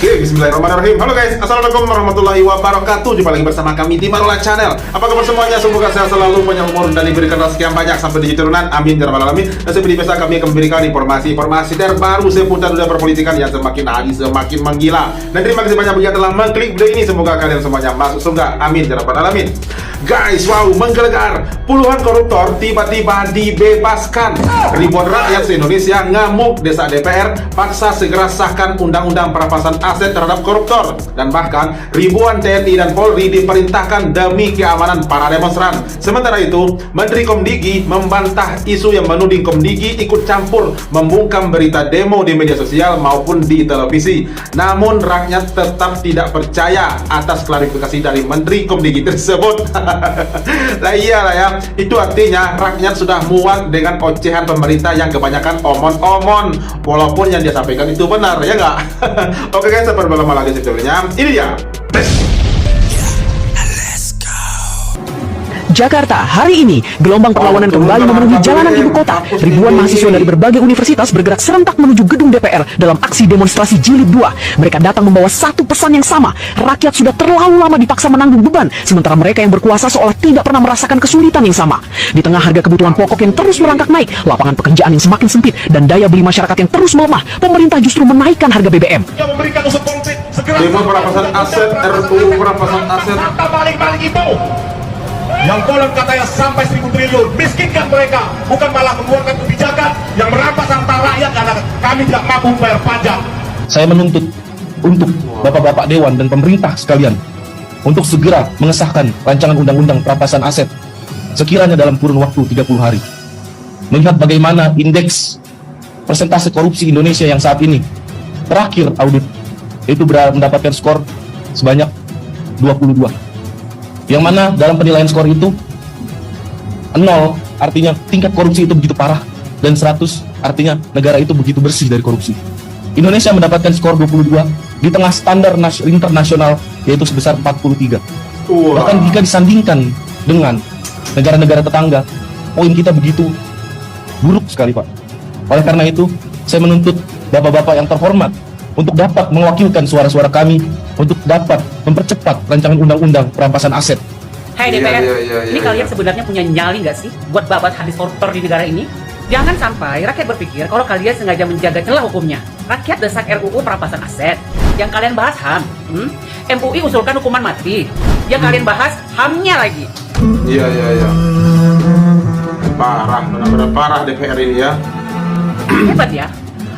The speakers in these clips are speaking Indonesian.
Oke, bismillahirrahmanirrahim. Halo guys, assalamualaikum warahmatullahi wabarakatuh. Jumpa lagi bersama kami di Marola Channel. Apa kabar semuanya? Semoga sehat selalu, panjang umur dan diberikan rezeki yang banyak sampai di turunan. Amin ya rabbal alamin. Dan seperti biasa kami akan memberikan informasi-informasi terbaru seputar dunia perpolitikan yang semakin hari semakin menggila. Dan terima kasih banyak yang telah mengklik video ini. Semoga kalian semuanya masuk surga. Amin ya rabbal alamin. Guys, wow, menggelegar. Puluhan koruptor tiba-tiba dibebaskan. Ribuan rakyat se-Indonesia ngamuk desak DPR paksa segera sahkan undang-undang perampasan aset terhadap koruptor. Dan bahkan ribuan TNI dan Polri diperintahkan demi keamanan para demonstran. Sementara itu, Menteri Komdigi membantah isu yang menuding Komdigi ikut campur membungkam berita demo di media sosial maupun di televisi. Namun rakyat tetap tidak percaya atas klarifikasi dari Menteri Komdigi tersebut. Lah iyalah ya, itu artinya rakyat sudah muak dengan ocehan pemerintah yang kebanyakan omon-omon, walaupun yang dia sampaikan itu benar, ya nggak? Oke guys, sampai berlama lagi sebetulnya. Ini dia. Jakarta, hari ini gelombang perlawanan kembali memenuhi jalanan ibu kota. Ribuan mahasiswa dari berbagai universitas bergerak serentak menuju gedung DPR dalam aksi demonstrasi jilid 2. Mereka datang membawa satu pesan yang sama. Rakyat sudah terlalu lama dipaksa menanggung beban, sementara mereka yang berkuasa seolah tidak pernah merasakan kesulitan yang sama. Di tengah harga kebutuhan pokok yang terus merangkak naik, lapangan pekerjaan yang semakin sempit, dan daya beli masyarakat yang terus melemah, pemerintah justru menaikkan harga BBM. Yang memberikan usul konkret segera Demo perampasan aset, RUU perampasan aset. balik itu yang konon katanya sampai 1.000 triliun, miskinkan mereka, bukan malah mengeluarkan kebijakan yang merampas harta rakyat karena kami tidak mampu bayar pajak. Saya menuntut untuk Bapak-Bapak Dewan dan pemerintah sekalian untuk segera mengesahkan rancangan undang-undang perampasan aset sekiranya dalam kurun waktu 30 hari. Melihat bagaimana indeks persentase korupsi Indonesia yang saat ini terakhir audit itu mendapatkan skor sebanyak 22. Yang mana dalam penilaian skor itu 0 artinya tingkat korupsi itu begitu parah, dan 100 artinya negara itu begitu bersih dari korupsi. Indonesia mendapatkan skor 22 di tengah standar internasional yaitu sebesar 43. Bahkan jika disandingkan dengan negara-negara tetangga, poin kita begitu buruk sekali, Pak. Oleh karena itu, saya menuntut Bapak-Bapak yang terhormat untuk dapat mewakilkan suara-suara kami untuk dapat mempercepat rancangan undang-undang perampasan aset. Hai DPR, ini kalian sebenarnya punya nyali nggak sih buat babat habis koruptor di negara ini? Jangan sampai rakyat berpikir kalau kalian sengaja menjaga celah hukumnya. Rakyat desak RUU perampasan aset. Yang kalian bahas HAM. MUI usulkan hukuman mati. Yang kalian bahas HAM-nya lagi. Iya. Parah, benar-benar parah DPR ini ya. Hebat ya.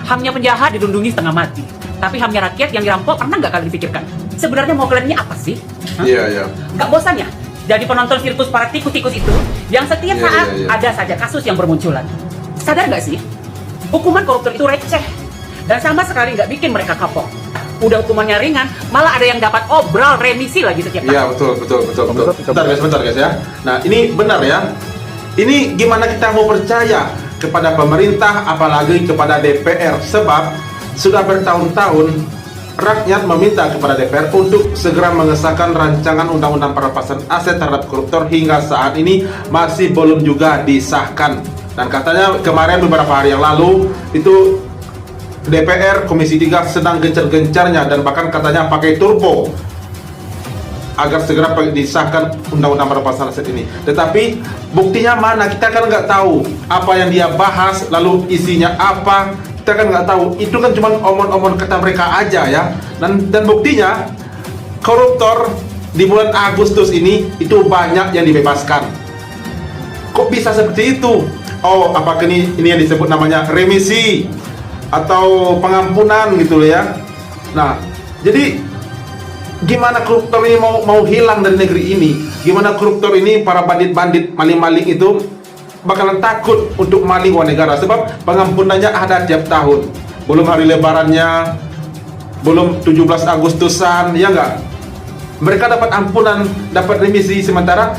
HAM-nya penjahat didundungi setengah mati. Tapi HAM-nya rakyat yang dirampok pernah nggak kalian dipikirkan? Sebenarnya mau kalian ini apa sih? Iya. Nggak bosan ya? Jadi penonton sirkus para tikus-tikus itu yang setiap saat ada saja kasus yang bermunculan. Sadar nggak sih? Hukuman koruptor itu receh dan sama sekali nggak bikin mereka kapok. Udah hukumannya ringan, malah ada yang dapat obral remisi lagi setiap tahun. Iya, betul. Bentar guys ya. Nah, ini benar ya. Ini gimana kita mau percaya kepada pemerintah apalagi kepada DPR, sebab sudah bertahun-tahun rakyat meminta kepada DPR untuk segera mengesahkan rancangan undang-undang perampasan aset terhadap koruptor, hingga saat ini masih belum juga disahkan. Dan katanya kemarin beberapa hari yang lalu itu DPR Komisi 3 sedang gencar-gencarnya dan bahkan katanya pakai turbo agar segera disahkan undang-undang perampasan aset ini. Tetapi buktinya mana? Kita kan nggak tahu apa yang dia bahas, lalu isinya apa. Kita kan nggak tahu. Itu kan cuma omon-omon kata mereka aja ya. Dan buktinya koruptor di bulan Agustus ini itu banyak yang dibebaskan. Kok bisa seperti itu? Oh, apakah ini yang disebut namanya remisi atau pengampunan gitu ya? Nah, jadi gimana koruptor ini mau hilang dari negeri ini? Gimana koruptor ini, para bandit-bandit, maling-maling itu bakalan takut untuk maling uang negara, sebab pengampunannya ada tiap tahun. Belum hari lebarannya, belum 17 Agustusan, ya enggak? Mereka dapat ampunan, dapat remisi, sementara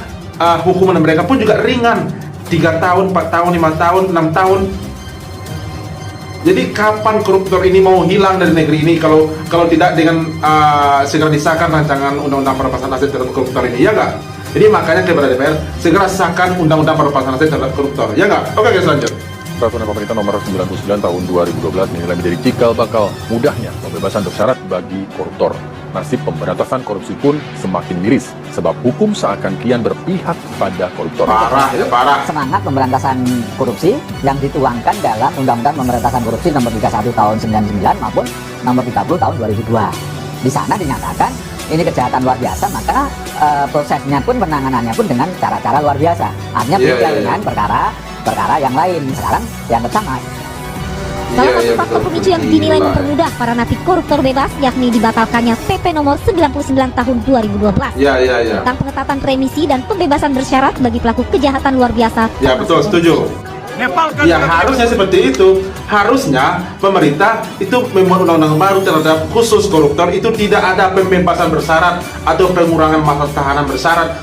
hukuman mereka pun juga ringan. 3 tahun, 4 tahun, 5 tahun, 6 tahun. Jadi kapan koruptor ini mau hilang dari negeri ini kalau tidak dengan segera disahkan rancangan undang-undang perampasan aset terhadap koruptor ini, ya enggak? Jadi makanya kepada DPR segera sahkan undang-undang perampasan aset terhadap koruptor, ya nggak? Oke guys, lanjut. Peraturan pemerintah nomor 99 tahun 2012 dinilai menjadi cikal bakal mudahnya pembebasan bersyarat bagi koruptor. Nasib pemberantasan korupsi pun semakin miris, sebab hukum seakan kian berpihak pada koruptor. Parah ya, parah. Semangat pemberantasan korupsi yang dituangkan dalam Undang-Undang Pemberantasan Korupsi nomor 31 tahun 99 maupun nomor 30 tahun 2002. Di sana dinyatakan ini kejahatan luar biasa, maka prosesnya pun, penanganannya pun dengan cara-cara luar biasa. Artinya beda dengan perkara yang lain. Sekarang yang sama. Salah satu faktor pemicu yang dinilai mempermudah para napi koruptor bebas yakni dibatalkannya PP nomor 99 tahun 2012 tentang pengetatan remisi dan pembebasan bersyarat bagi pelaku kejahatan luar biasa. Ya betul, setuju. Ya harusnya seperti itu. Harusnya pemerintah itu membuat undang-undang baru terhadap khusus koruptor, itu tidak ada pembebasan bersyarat atau pengurangan masa tahanan bersyarat.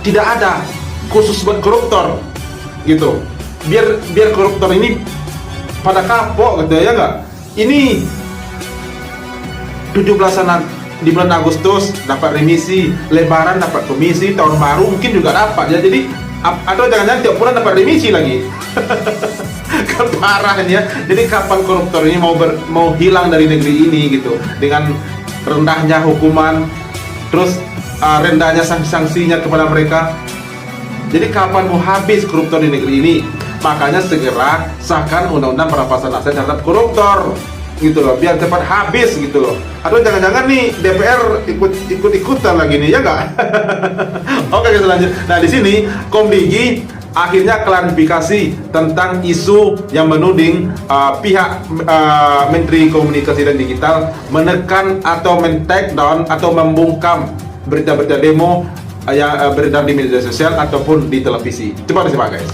Tidak ada khusus buat koruptor gitu. Biar koruptor ini pada kapok gitu ya nggak? Ini 17-an di bulan Agustus dapat remisi, Lebaran dapat komisi, tahun baru mungkin juga dapat ya. Jadi atau jangan-jangan tiap bulan dapat remisi lagi. Kan parah ya. Jadi kapan koruptor ini mau hilang dari negeri ini gitu, dengan rendahnya hukuman, terus rendahnya sanksinya kepada mereka. Jadi kapan mau habis koruptor di negeri ini? Makanya segera sahkan undang-undang perampasan aset terhadap koruptor gitu loh, biar cepat habis gitu loh. Atau jangan-jangan nih DPR ikut-ikutan lagi nih, ya nggak? Oke, selanjutnya. Nah di sini Komdigi akhirnya klarifikasi tentang isu yang menuding pihak Menteri Komunikasi dan Digital menekan atau men-take down atau membungkam berita-berita demo yang beredar di media sosial ataupun di televisi. Coba disimak guys.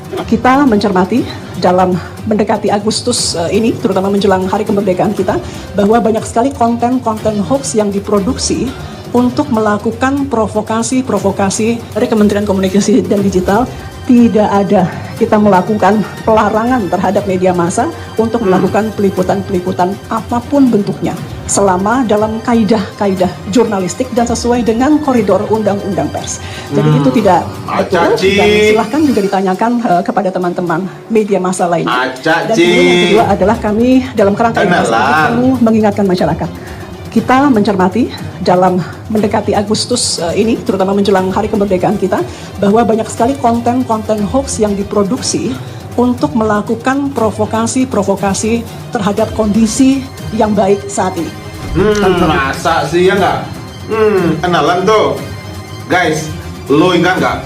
Kita mencermati dalam mendekati Agustus ini, terutama menjelang hari kemerdekaan kita, bahwa banyak sekali konten-konten hoax yang diproduksi untuk melakukan provokasi dari Kementerian Komunikasi dan Digital. Tidak ada kita melakukan pelarangan terhadap media massa untuk melakukan peliputan-peliputan apapun bentuknya, selama dalam kaidah-kaidah jurnalistik dan sesuai dengan koridor undang-undang pers. Jadi itu tidak betul, dan silahkan juga ditanyakan kepada teman-teman media massa lainnya. Dan kemudian yang kedua adalah kami dalam kerangka ini perlu mengingatkan masyarakat. Kita mencermati dalam mendekati Agustus ini, terutama menjelang hari kemerdekaan kita, bahwa banyak sekali konten-konten hoax yang diproduksi untuk melakukan provokasi terhadap kondisi yang baik saat ini. Masa sih ya nggak? Kenalan tuh, guys. Lo ingat nggak?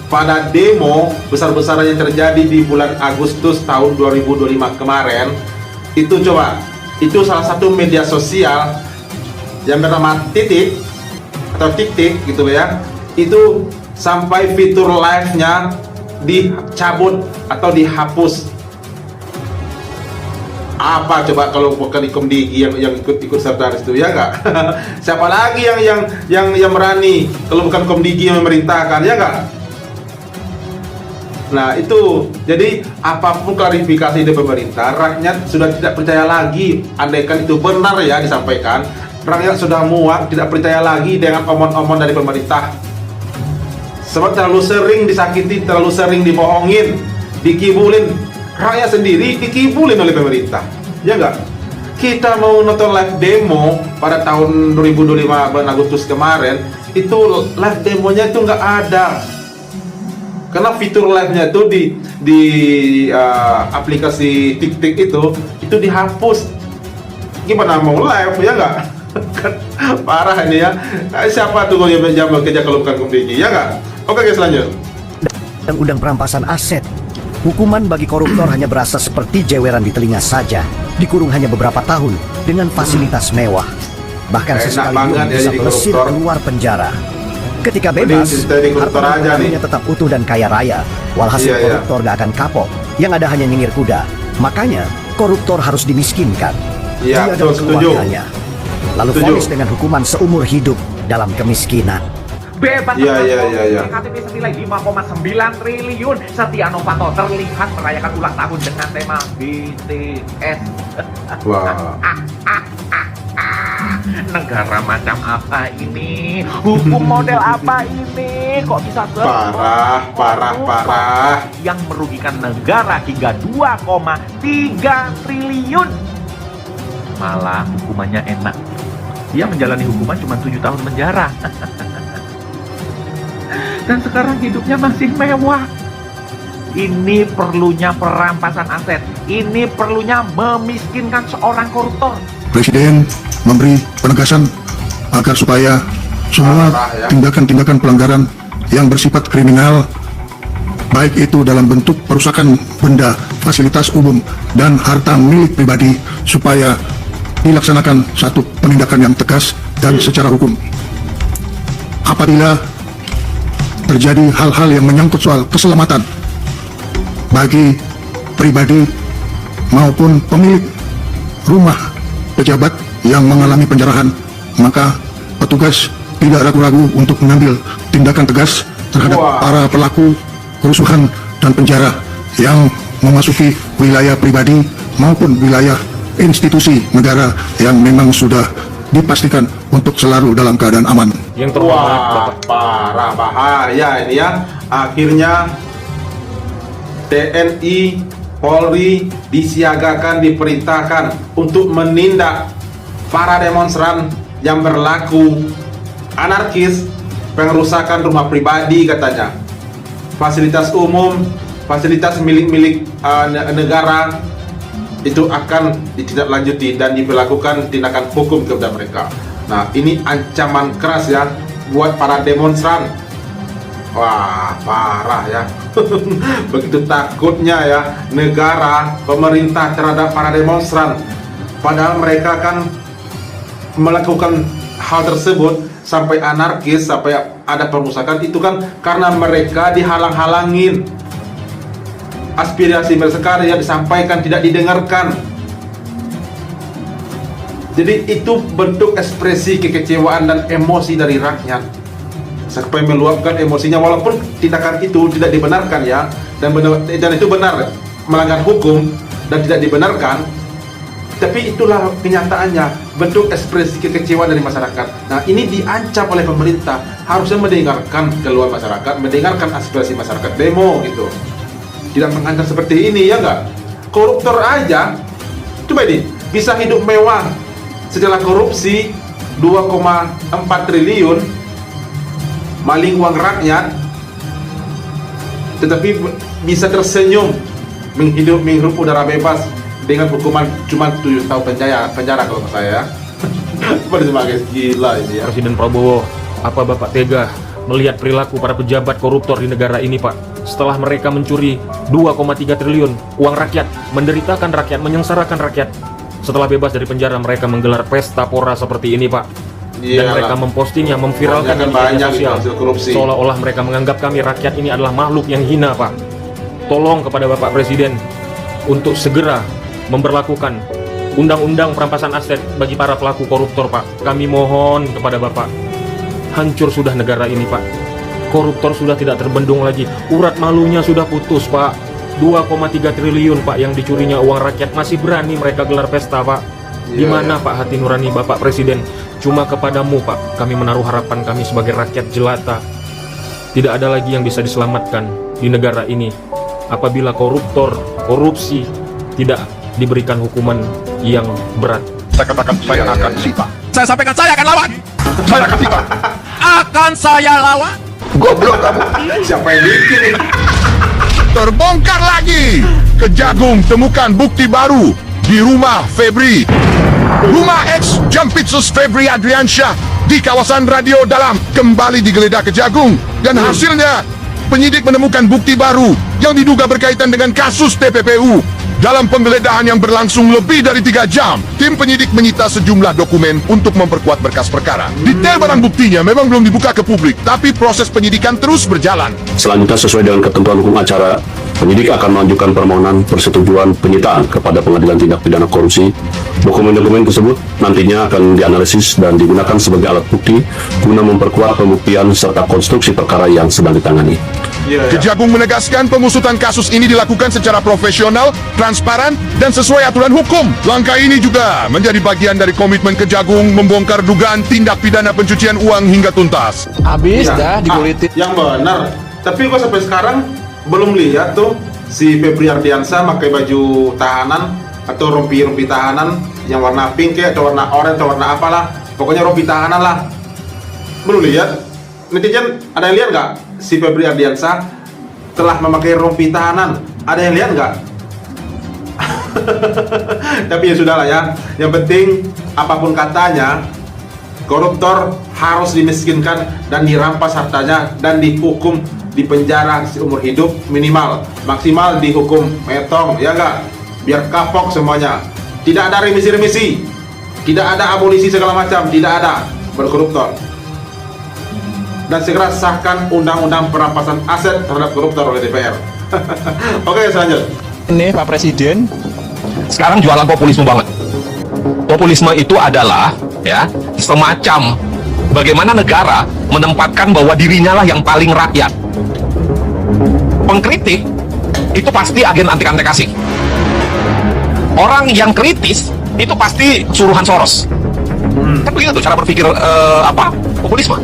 Pada demo besar-besaran yang terjadi di bulan Agustus tahun 2025 kemarin, itu salah satu media sosial yang bernama Titik atau Tik-Tik gitu ya, itu sampai fitur live-nya dicabut atau dihapus. Apa coba kalau bukan Komdigi yang ikut serta itu, ya nggak? Siapa lagi yang berani kalau bukan Komdigi yang memerintahkan, ya nggak? Nah itu, jadi apapun klarifikasi dari pemerintah, rakyat sudah tidak percaya lagi. Andaikan itu benar ya disampaikan, rakyat sudah muak, tidak percaya lagi dengan omong-omong dari pemerintah. Sebab terlalu sering disakiti, terlalu sering dibohongin, dikibulin. Rakyat sendiri dikibulin oleh pemerintah, ya enggak? Kita mau nonton live demo pada tahun 2025 bulan Agustus kemarin, itu live demonya itu nggak ada. Karena fitur live-nya itu di aplikasi Tik-Tik itu dihapus. Gimana mau live, ya nggak? Parah ini ya. Siapa tuh yang bekerja kalau bukan Komdigi, ya nggak? Oke guys, lanjut. Undang perampasan aset. Hukuman bagi koruptor hanya berasa seperti jeweran di telinga saja. Dikurung hanya beberapa tahun dengan fasilitas mewah. Bahkan sesekali bisa pelesir keluar penjara. Ketika bebas, hartanya tetap utuh dan kaya raya. Walhasil koruptor gak akan kapok. Yang ada hanya nyengir kuda. Makanya koruptor harus dimiskinkan. Dia dan keluarganya. Lalu vonis dengan hukuman seumur hidup dalam kemiskinan. Bebas KTP senilai 5,9 triliun. Setia Novanto terlihat merayakan ulang tahun dengan tema BTS. Wah. Negara macam apa ini? Hukum model apa ini? Kok bisa Parah. yang merugikan negara hingga 2,3 triliun? Malah hukumannya enak. Dia menjalani hukuman cuma 7 tahun penjara. Dan sekarang hidupnya masih mewah. Ini perlunya perampasan aset. Ini perlunya memiskinkan seorang koruptor. Presiden memberi penegasan agar supaya semua tindakan-tindakan pelanggaran yang bersifat kriminal, baik itu dalam bentuk perusakan benda, fasilitas umum, dan harta milik pribadi, supaya dilaksanakan satu penindakan yang tegas dan secara hukum. Apabila terjadi hal-hal yang menyangkut soal keselamatan bagi pribadi maupun pemilik rumah pejabat yang mengalami penjarahan, maka petugas tidak ragu-ragu untuk mengambil tindakan tegas terhadap para pelaku kerusuhan dan penjara yang memasuki wilayah pribadi maupun wilayah institusi negara yang memang sudah dipastikan untuk selalu dalam keadaan aman. Yang parah, bahaya ini ya. Akhirnya TNI, Polri disiagakan, diperintahkan untuk menindak para demonstran yang berlaku anarkis, pengerusakan rumah pribadi katanya, fasilitas umum, fasilitas milik negara, itu akan ditindaklanjuti dan diberlakukan tindakan hukum kepada mereka. Nah, ini ancaman keras ya buat para demonstran. Wah, parah ya. Begitu takutnya ya negara, pemerintah terhadap para demonstran. Padahal mereka kan melakukan hal tersebut sampai anarkis, sampai ada perusakan, itu kan karena mereka dihalang-halangin. Aspirasi mereka yang disampaikan tidak didengarkan. Jadi itu bentuk ekspresi kekecewaan dan emosi dari rakyat sampai meluapkan emosinya, walaupun tindakan itu tidak dibenarkan ya, dan itu benar melanggar hukum dan tidak dibenarkan, tapi itulah kenyataannya, bentuk ekspresi kekecewaan dari masyarakat. Nah, ini diancam oleh pemerintah, harusnya mendengarkan keluhan masyarakat, mendengarkan aspirasi masyarakat, demo gitu. Tidak mengancam seperti ini, ya enggak? Koruptor aja, coba ini, bisa hidup mewah setelah korupsi 2,4 triliun, maling uang rakyat, tetapi bisa tersenyum menghirup udara bebas dengan hukuman cuma 7 tahun penjara kalau saya. Sebagai gila ini ya. Presiden Prabowo, apa Bapak tega melihat perilaku para pejabat koruptor di negara ini, Pak? Setelah mereka mencuri 2,3 triliun uang rakyat, menderitakan rakyat, menyengsarakan rakyat. Setelah bebas dari penjara, mereka menggelar pesta pora seperti ini, Pak. Dan mereka mempostingnya, memviralkan di media sosial, seolah-olah mereka menganggap kami rakyat ini adalah makhluk yang hina, Pak. Tolong kepada Bapak Presiden untuk segera memberlakukan undang-undang perampasan aset bagi para pelaku koruptor, Pak. Kami mohon kepada Bapak. Hancur sudah negara ini, Pak. Koruptor sudah tidak terbendung lagi. Urat malunya sudah putus, Pak. 2,3 triliun, Pak, yang dicurinya uang rakyat. Masih berani mereka gelar pesta, Pak. Di mana, Pak, hati nurani Bapak Presiden? Cuma kepadamu, Pak, kami menaruh harapan kami sebagai rakyat jelata. Tidak ada lagi yang bisa diselamatkan di negara ini apabila koruptor, korupsi tidak diberikan hukuman yang berat. Saya katakan saya akan sipa. Saya sampaikan saya akan lawan. Saya akan sipa. Akan saya lawan. Goblok kamu. Siapa yang bikin ini? Terbongkar lagi. Kejagung temukan bukti baru di rumah Febri. Rumah ex Jampitsus Febri Adriansyah di kawasan Radio Dalam kembali digeledah Kejagung, dan hasilnya penyidik menemukan bukti baru yang diduga berkaitan dengan kasus TPPU. Dalam penggeledahan yang berlangsung lebih dari 3 jam, tim penyidik menyita sejumlah dokumen untuk memperkuat berkas perkara. Detail barang buktinya memang belum dibuka ke publik, tapi proses penyidikan terus berjalan. Selanjutnya sesuai dengan ketentuan hukum acara, Penyidik akan mengajukan permohonan persetujuan penyitaan kepada Pengadilan Tindak Pidana Korupsi. Dokumen-dokumen tersebut nantinya akan dianalisis dan digunakan sebagai alat bukti guna memperkuat pembuktian serta konstruksi perkara yang sedang ditangani. Kejagung menegaskan pengusutan kasus ini dilakukan secara profesional, transparan, dan sesuai aturan hukum. Langkah ini juga menjadi bagian dari komitmen Kejagung membongkar dugaan tindak pidana pencucian uang hingga tuntas. Habis dah dikulitin. Yang benar. Tapi kok sampai sekarang belum lihat tuh si Febri Ardiansyah pakai baju tahanan atau rompi tahanan yang warna pink atau warna oranye atau warna apalah. Pokoknya rompi tahanan lah. Belum lihat. Netizen, ada yang lihat nggak si Febri Ardiansyah telah memakai rompi tahanan? Ada yang lihat nggak? Tapi ya sudahlah ya. Yang penting apapun katanya, koruptor harus dimiskinkan dan dirampas hartanya dan dihukum di penjara seumur hidup minimal, maksimal dihukum metong, ya nggak? Biar kapok semuanya. Tidak ada remisi-remisi, tidak ada abolisi segala macam, tidak ada berkoruptor. Dan segera sahkan undang-undang perampasan aset terhadap koruptor oleh DPR. Oke, selanjutnya. Ini Pak Presiden sekarang jualan populisme banget. Populisme itu adalah ya semacam bagaimana negara menempatkan bahwa dirinya lah yang paling rakyat. Pengkritik itu pasti agen antek-antek asing. Orang yang kritis itu pasti suruhan Soros. Kan begitu tuh cara berpikir populisme.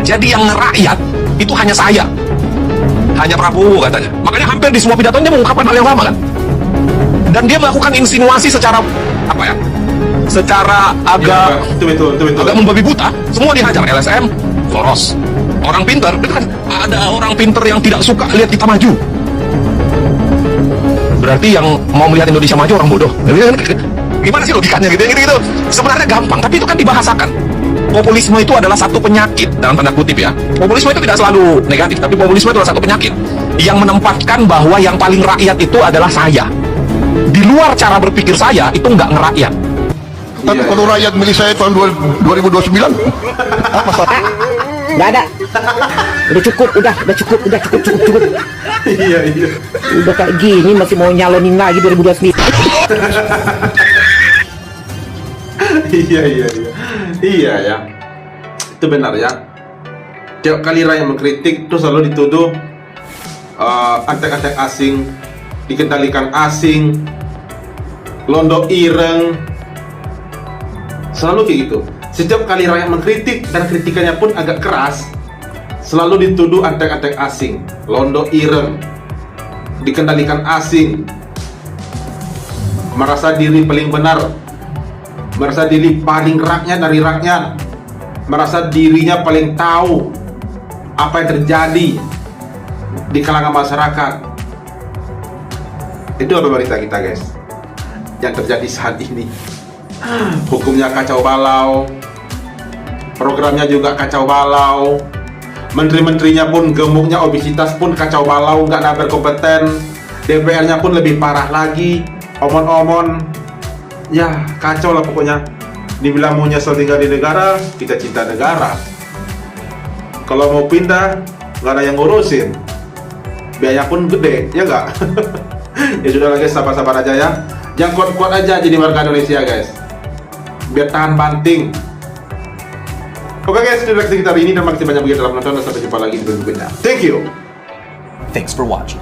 Jadi yang rakyat itu hanya saya, hanya Prabowo katanya. Makanya hampir di semua pidatonya mengungkapkan hal yang sama kan. Dan dia melakukan insinuasi secara secara agak agak membabi buta. Semua dihajar, LSM, Soros. Orang pintar, kan ada orang pintar yang tidak suka lihat kita maju. Berarti yang mau melihat Indonesia maju orang bodoh. Gimana sih logikanya gitu? Sebenarnya gampang, tapi itu kan dibahasakan. Populisme itu adalah satu penyakit dalam tanda kutip ya. Populisme itu tidak selalu negatif, tapi populisme itu adalah satu penyakit yang menempatkan bahwa yang paling rakyat itu adalah saya. Di luar cara berpikir saya itu nggak ngerakyat. Tapi kalau rakyat milih saya tahun 2029, apa masalah? Nggak ada. Udah cukup. Iya. Udah kayak gini masih mau nyalonin lagi 2029. Iya ya. Itu benar ya. Tiap kali rakyat mengkritik itu selalu dituduh antek-antek asing, dikendalikan asing, londo ireng. Selalu kayak gitu. Setiap kali rakyat mengkritik dan kritikannya pun agak keras, selalu dituduh antek-antek asing, londo ireng, dikendalikan asing, merasa diri paling benar, merasa diri paling rakyat dari rakyat, merasa dirinya paling tahu apa yang terjadi di kalangan masyarakat. Itu apa berita kita guys yang terjadi saat ini. Hukumnya kacau balau, programnya juga kacau balau, menteri-menterinya pun gemuknya obesitas pun kacau balau, nggak ada berkompeten, DPR-nya pun lebih parah lagi, omon-omon. Ya kacau lah pokoknya. Dibilang mau nyesel tinggal di negara, kita cinta negara. Kalau mau pindah, nggak ada yang ngurusin, biaya pun gede, ya nggak? Ya sudah lah guys, sabar-sabar aja ya. Jangan kuat-kuat aja jadi warga Indonesia guys, biar tahan banting. Oke guys, itu reaksi kita hari ini dan makasih banyak begitu telah menonton dan sampai jumpa lagi di video berikutnya. Thank you. Thanks for watching.